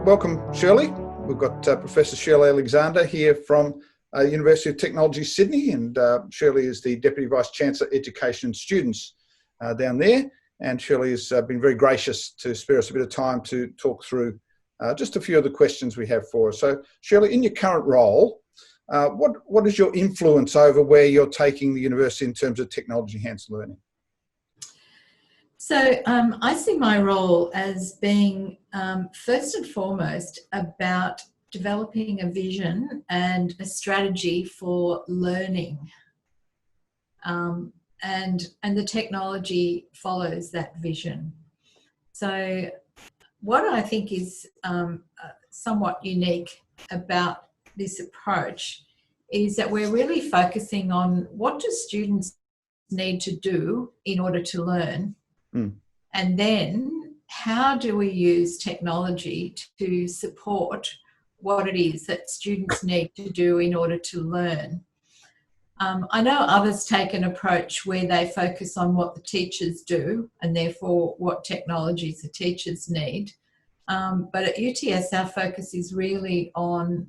welcome, Shirley. We've got Professor Shirley Alexander here from University of Technology, Sydney, and Shirley is the Deputy Vice-Chancellor, Education and Students down there. And Shirley has been very gracious to spare us a bit of time to talk through just a few of the questions we have for us. So, Shirley, in your current role, what is your influence over where you're taking the university in terms of technology-enhanced learning? So I see my role as being first and foremost about developing a vision and a strategy for learning, and the technology follows that vision. So what I think is somewhat unique about this approach is that we're really focusing on what do students need to do in order to learn. And then how do we use technology to support what it is that students need to do in order to learn. I know others take an approach where they focus on what the teachers do and therefore what technologies the teachers need. But at UTS, our focus is really on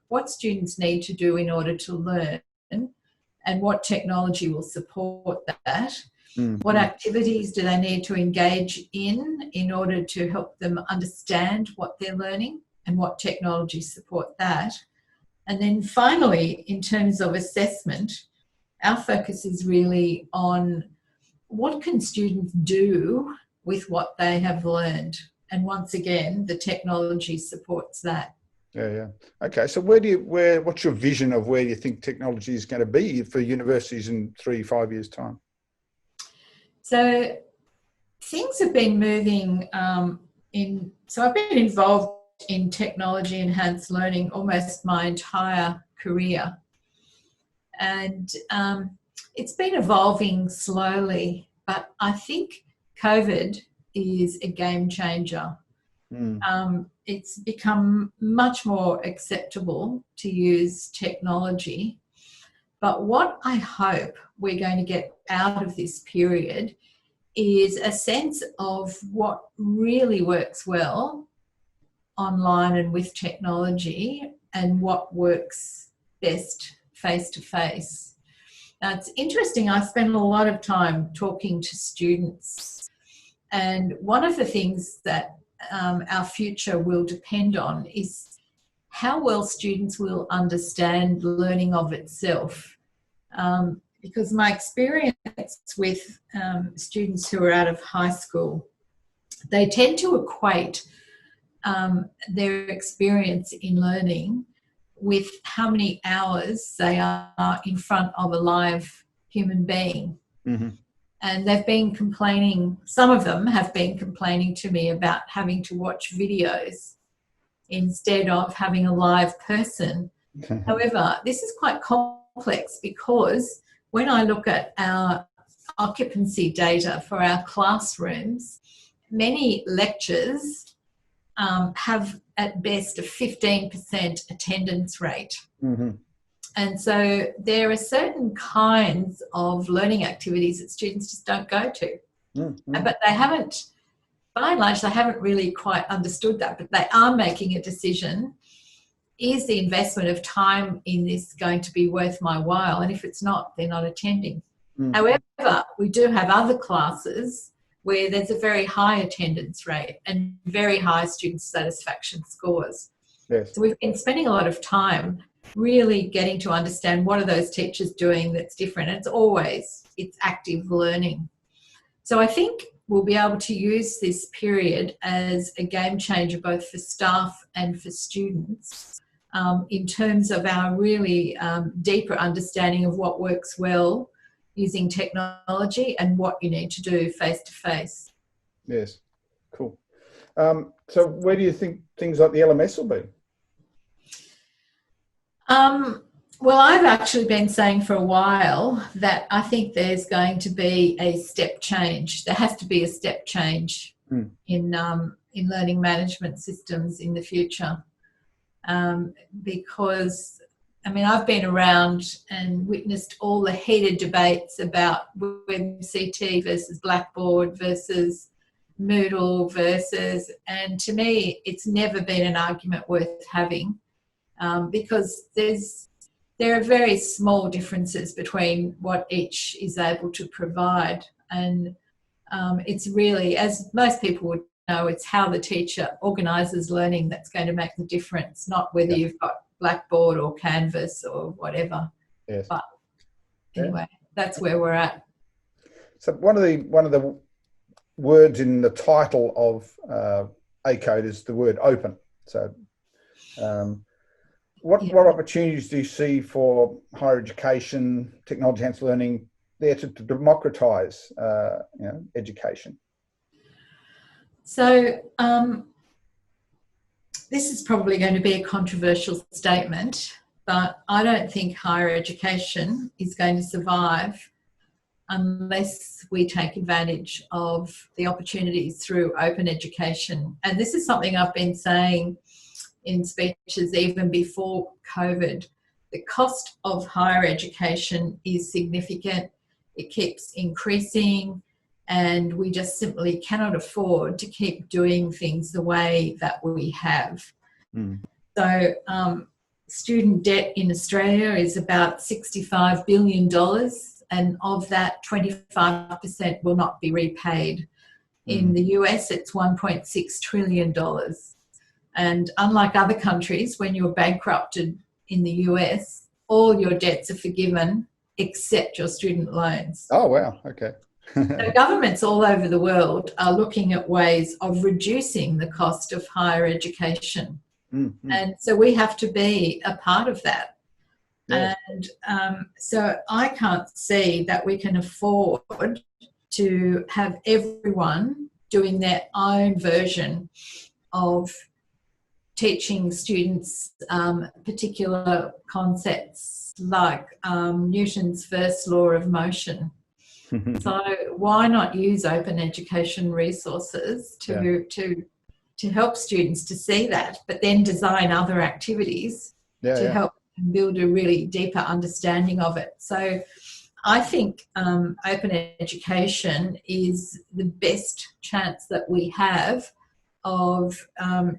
what students need to do in order to learn and what technology will support that. What activities do they need to engage in order to help them understand what they're learning and what technologies support that. And then finally, in terms of assessment, our focus is really on what can students do with what they have learned. And once again, the technology supports that. Yeah. Okay, so what's your vision of where you think technology is going to be for universities in 3-5 years' time? So things have been moving so I've been involved in technology enhanced learning almost my entire career. And it's been evolving slowly, but I think COVID is a game changer. It's become much more acceptable to use technology. But what I hope we're going to get out of this period is a sense of what really works well online and with technology and what works best face-to-face. Now, it's interesting, I spend a lot of time talking to students, and one of the things that our future will depend on is how well students will understand learning of itself. Because my experience with students who are out of high school, they tend to equate their experience in learning with how many hours they are in front of a live human being. And they've been complaining, some of them have been complaining to me about having to watch videos instead of having a live person. However, this is quite complex because when I look at our occupancy data for our classrooms, many lectures have at best a 15% attendance rate. And so there are certain kinds of learning activities that students just don't go to. But they haven't, by and large, they haven't really quite understood that, but they are making a decision. Is the investment of time in this going to be worth my while? And if it's not, they're not attending. However, we do have other classes where there's a very high attendance rate and very high student satisfaction scores. Yes. So we've been spending a lot of time really getting to understand what are those teachers doing that's different. And it's active learning. So I think we'll be able to use this period as a game changer both for staff and for students in terms of our really deeper understanding of what works well using technology and what you need to do face-to-face. Yes, cool. So where do you think things like the LMS will be? Well, I've actually been saying for a while that I think there's going to be a step change. There has to be a step change in learning management systems in the future. Because, I mean, I've been around and witnessed all the heated debates about WebCT versus Blackboard versus Moodle versus, and to me, it's never been an argument worth having, because there are very small differences between what each is able to provide. And it's really, as most people would know, it's how the teacher organises learning that's going to make the difference, not whether you've got Blackboard or Canvas or whatever. Yes. But anyway, that's where we're at. So one of the words in the title of ACODE is the word open. So what opportunities do you see for higher education, technology enhanced learning there to democratise education? So this is probably going to be a controversial statement, but I don't think higher education is going to survive unless we take advantage of the opportunities through open education. And this is something I've been saying in speeches even before COVID. The cost of higher education is significant. It keeps increasing, and we just simply cannot afford to keep doing things the way that we have. So student debt in Australia is about $65 billion. And of that, 25% will not be repaid. In the US, it's $1.6 trillion. And unlike other countries, when you're bankrupted in the US, all your debts are forgiven except your student loans. Oh, wow. Okay. So governments all over the world are looking at ways of reducing the cost of higher education. And so we have to be a part of that. Yeah. And so I can't see that we can afford to have everyone doing their own version of teaching students particular concepts like Newton's first law of motion. So why not use open education resources to help students to see that, but then design other activities to help build a really deeper understanding of it. So I think open education is the best chance that we have of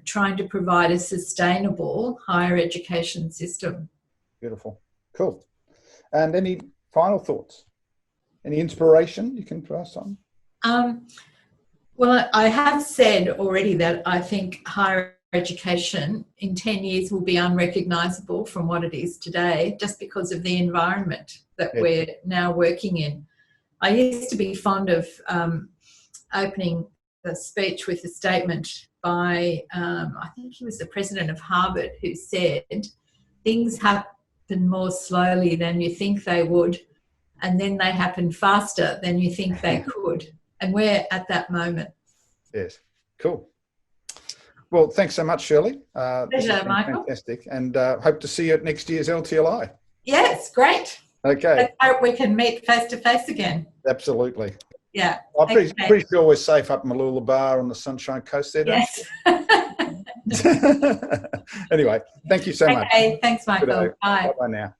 trying to provide a sustainable higher education system. Beautiful. Cool. And any final thoughts? Any inspiration you can pass on? Well, I have said already that I think higher education in 10 years will be unrecognisable from what it is today, just because of the environment that we're now working in. I used to be fond of opening the speech with a statement by, I think he was the president of Harvard, who said, things happen more slowly than you think they would, and then they happen faster than you think they could. And we're at that moment. Yes, cool. Well, thanks so much, Shirley. Pleasure, Michael. Fantastic. And hope to see you at next year's LTLI. Yes, great. Okay. Let's hope we can meet face to face again. Absolutely. Yeah. I'm pretty sure we're safe up in Malula on the Sunshine Coast there. Yes. Anyway, thank you so much. Okay, thanks, Michael. Bye. Bye now.